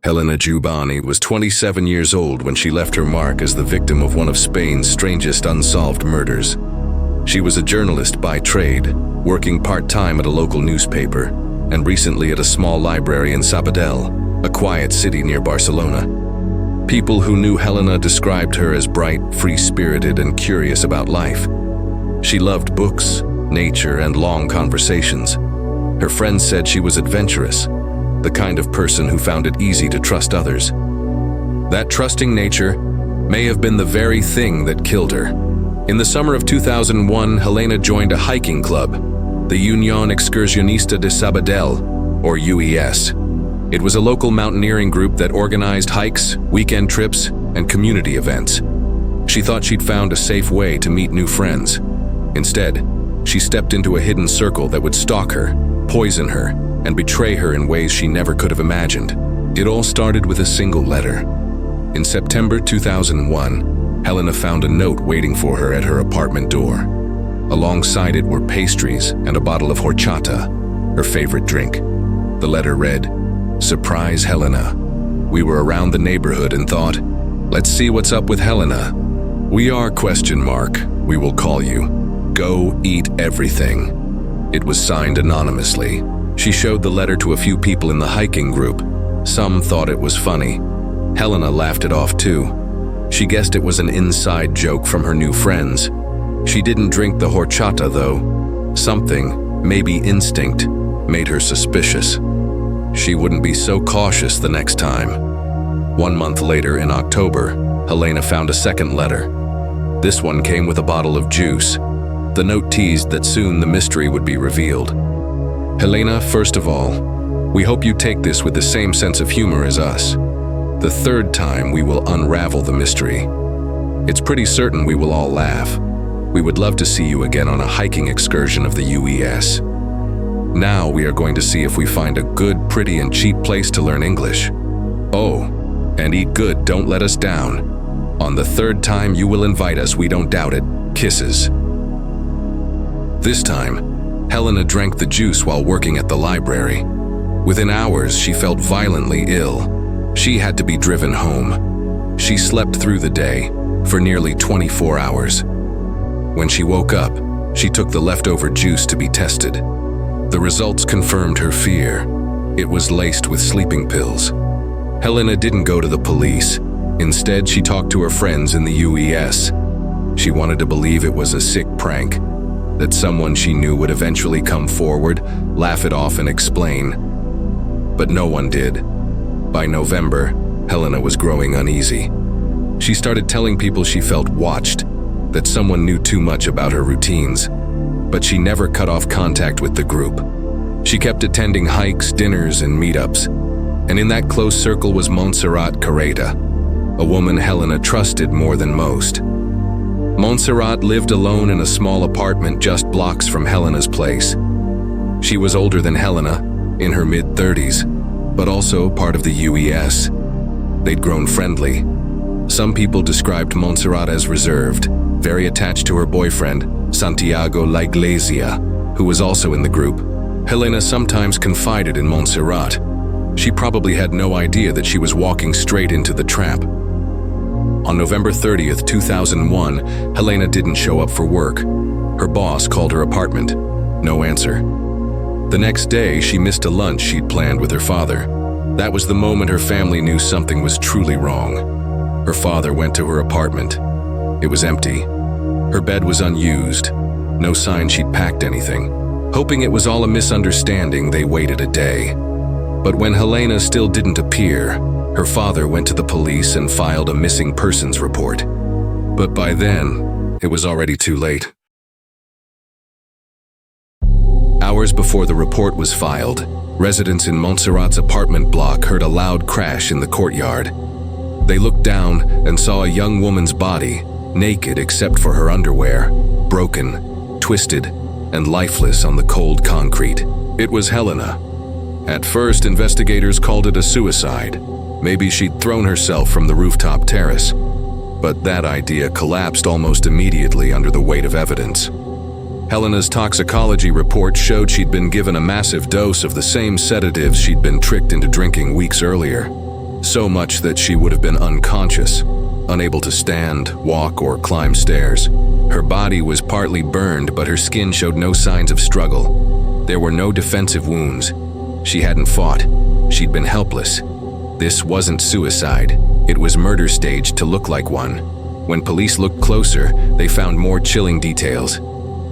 Helena Jubany was 27 years old when she left her mark as the victim of one of Spain's strangest unsolved murders. She was a journalist by trade, working part-time at a local newspaper, and recently at a small library in Sabadell, a quiet city near Barcelona. People who knew Helena described her as bright, free-spirited, and curious about life. She loved books, nature, and long conversations. Her friends said she was adventurous, the kind of person who found it easy to trust others. That trusting nature may have been the very thing that killed her. In the summer of 2001, Helena joined a hiking club, the Unión Excursionista de Sabadell, or UES. It was a local mountaineering group that organized hikes, weekend trips, and community events. She thought she'd found a safe way to meet new friends. Instead, she stepped into a hidden circle that would stalk her, poison her, and betray her in ways she never could have imagined. It all started with a single letter. In September 2001, Helena found a note waiting for her at her apartment door. Alongside it were pastries and a bottle of horchata, her favorite drink. The letter read, "Surprise Helena. We were around the neighborhood and thought, let's see what's up with Helena. We are ? We will call you. Go eat everything." It was signed anonymously. She showed the letter to a few people in the hiking group. Some thought it was funny. Helena laughed it off too. She guessed it was an inside joke from her new friends. She didn't drink the horchata though. Something, maybe instinct, made her suspicious. She wouldn't be so cautious the next time. 1 month later, in October, Helena found a second letter. This one came with a bottle of juice. The note teased that soon the mystery would be revealed. "Helena, first of all, we hope you take this with the same sense of humor as us. The third time we will unravel the mystery. It's pretty certain we will all laugh. We would love to see you again on a hiking excursion of the UES. Now we are going to see if we find a good, pretty, and cheap place to learn English. Oh, and eat good, don't let us down. On the third time you will invite us, we don't doubt it. Kisses." This time, Helena drank the juice while working at the library. Within hours, she felt violently ill. She had to be driven home. She slept through the day, for nearly 24 hours. When she woke up, she took the leftover juice to be tested. The results confirmed her fear. It was laced with sleeping pills. Helena didn't go to the police. Instead, she talked to her friends in the UES. She wanted to believe it was a sick prank, that someone she knew would eventually come forward, laugh it off, and explain. But no one did. By November, Helena was growing uneasy. She started telling people she felt watched, that someone knew too much about her routines. But she never cut off contact with the group. She kept attending hikes, dinners, and meetups. And in that close circle was Montserrat Carreta, a woman Helena trusted more than most. Montserrat lived alone in a small apartment just blocks from Helena's place. She was older than Helena, in her mid-30s, but also part of the UES. They'd grown friendly. Some people described Montserrat as reserved, very attached to her boyfriend, Santiago La Iglesia, who was also in the group. Helena sometimes confided in Montserrat. She probably had no idea that she was walking straight into the trap. On November 30th, 2001, Helena didn't show up for work. Her boss called her apartment. No answer. The next day, she missed a lunch she'd planned with her father. That was the moment her family knew something was truly wrong. Her father went to her apartment. It was empty. Her bed was unused. No sign she'd packed anything. Hoping it was all a misunderstanding, they waited a day. But when Helena still didn't appear, her father went to the police and filed a missing persons report. But by then, it was already too late. Hours before the report was filed, residents in Montserrat's apartment block heard a loud crash in the courtyard. They looked down and saw a young woman's body, naked except for her underwear, broken, twisted, and lifeless on the cold concrete. It was Helena. At first, investigators called it a suicide. Maybe she'd thrown herself from the rooftop terrace. But that idea collapsed almost immediately under the weight of evidence. Helena's toxicology report showed she'd been given a massive dose of the same sedatives she'd been tricked into drinking weeks earlier. so much that she would have been unconscious, unable to stand, walk, or climb stairs. Her body was partly burned, but her skin showed no signs of struggle. There were no defensive wounds. She hadn't fought. She'd been helpless. This wasn't suicide. It was murder staged to look like one. When police looked closer, they found more chilling details.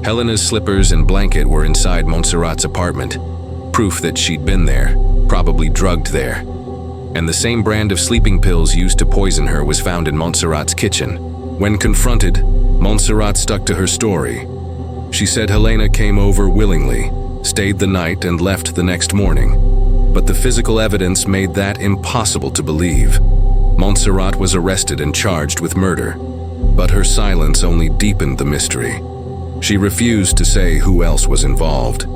Helena's slippers and blanket were inside Montserrat's apartment, proof that she'd been there, probably drugged there. And the same brand of sleeping pills used to poison her was found in Montserrat's kitchen. When confronted, Montserrat stuck to her story. She said Helena came over willingly, stayed the night, and left the next morning. But the physical evidence made that impossible to believe. Montserrat was arrested and charged with murder, but her silence only deepened the mystery. She refused to say who else was involved,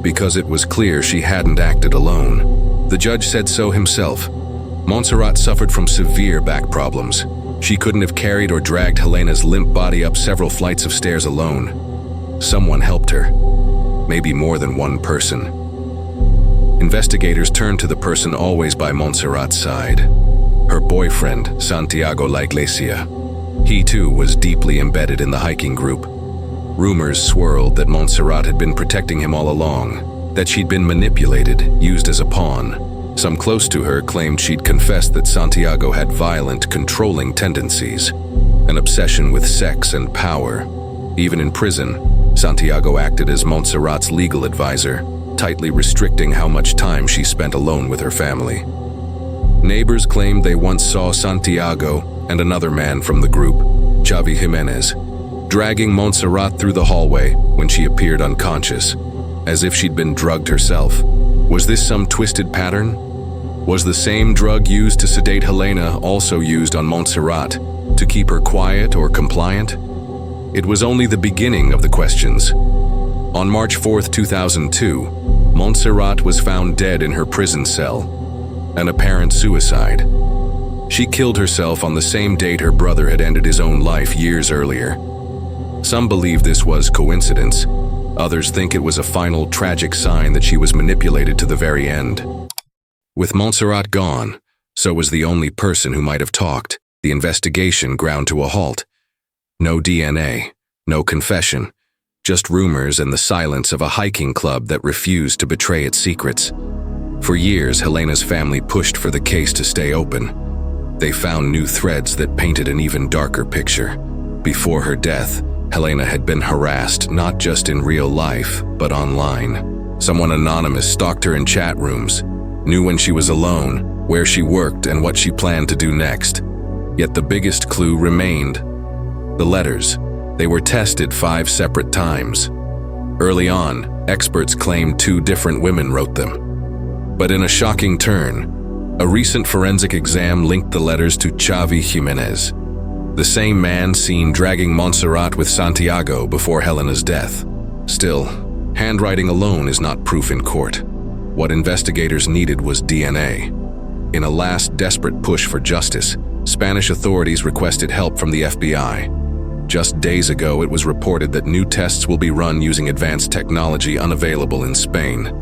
because it was clear she hadn't acted alone. The judge said so himself. Montserrat suffered from severe back problems. She couldn't have carried or dragged Helena's limp body up several flights of stairs alone. Someone helped her, maybe more than one person. Investigators turned to the person always by Montserrat's side, her boyfriend, Santiago La Iglesia. He too was deeply embedded in the hiking group. Rumors swirled that Montserrat had been protecting him all along, that she'd been manipulated, used as a pawn. Some close to her claimed she'd confessed that Santiago had violent, controlling tendencies, an obsession with sex and power. Even in prison, Santiago acted as Montserrat's legal advisor, tightly restricting how much time she spent alone with her family. Neighbors claimed they once saw Santiago and another man from the group, Xavi Jimenez, dragging Montserrat through the hallway when she appeared unconscious, as if she'd been drugged herself. Was this some twisted pattern? Was the same drug used to sedate Helena also used on Montserrat, to keep her quiet or compliant? It was only the beginning of the questions. On March 4, 2002, Montserrat was found dead in her prison cell, an apparent suicide. She killed herself on the same date her brother had ended his own life years earlier. Some believe this was coincidence. Others think it was a final tragic sign that she was manipulated to the very end. With Montserrat gone, so was the only person who might have talked. The investigation ground to a halt. No DNA, no confession, just rumors and the silence of a hiking club that refused to betray its secrets. For years, Helena's family pushed for the case to stay open. They found new threads that painted an even darker picture. Before her death, Helena had been harassed not just in real life, but online. Someone anonymous stalked her in chat rooms, knew when she was alone, where she worked, and what she planned to do next. Yet the biggest clue remained. The letters. They were tested 5 separate times. Early on, experts claimed 2 different women wrote them. But in a shocking turn, a recent forensic exam linked the letters to Xavi Jimenez, the same man seen dragging Montserrat with Santiago before Helena's death. Still, handwriting alone is not proof in court. What investigators needed was DNA. In a last desperate push for justice, Spanish authorities requested help from the FBI. Just days ago, it was reported that new tests will be run using advanced technology unavailable in Spain.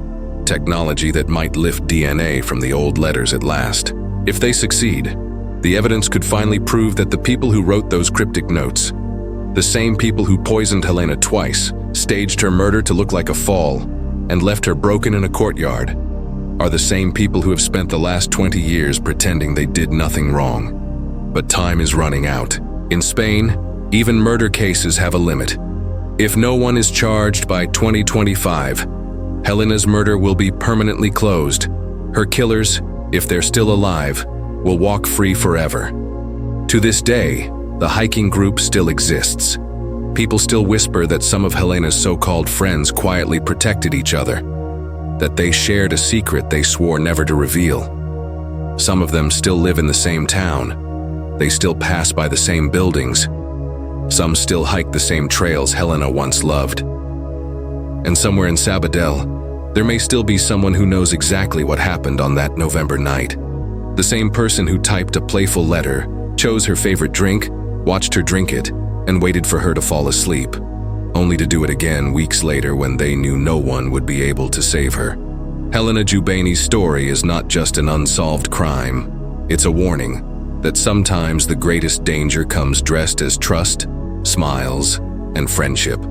Technology that might lift DNA from the old letters at last. If they succeed, the evidence could finally prove that the people who wrote those cryptic notes, the same people who poisoned Helena twice, staged her murder to look like a fall, and left her broken in a courtyard, are the same people who have spent the last 20 years pretending they did nothing wrong. But time is running out. In Spain, even murder cases have a limit. If no one is charged by 2025, Helena's murder will be permanently closed. Her killers, if they're still alive, will walk free forever. To this day, the hiking group still exists. People still whisper that some of Helena's so-called friends quietly protected each other, that they shared a secret they swore never to reveal. Some of them still live in the same town. They still pass by the same buildings. Some still hike the same trails Helena once loved. And somewhere in Sabadell, there may still be someone who knows exactly what happened on that November night. The same person who typed a playful letter, chose her favorite drink, watched her drink it, and waited for her to fall asleep, only to do it again weeks later when they knew no one would be able to save her. Helena Jubany's story is not just an unsolved crime. It's a warning that sometimes the greatest danger comes dressed as trust, smiles, and friendship.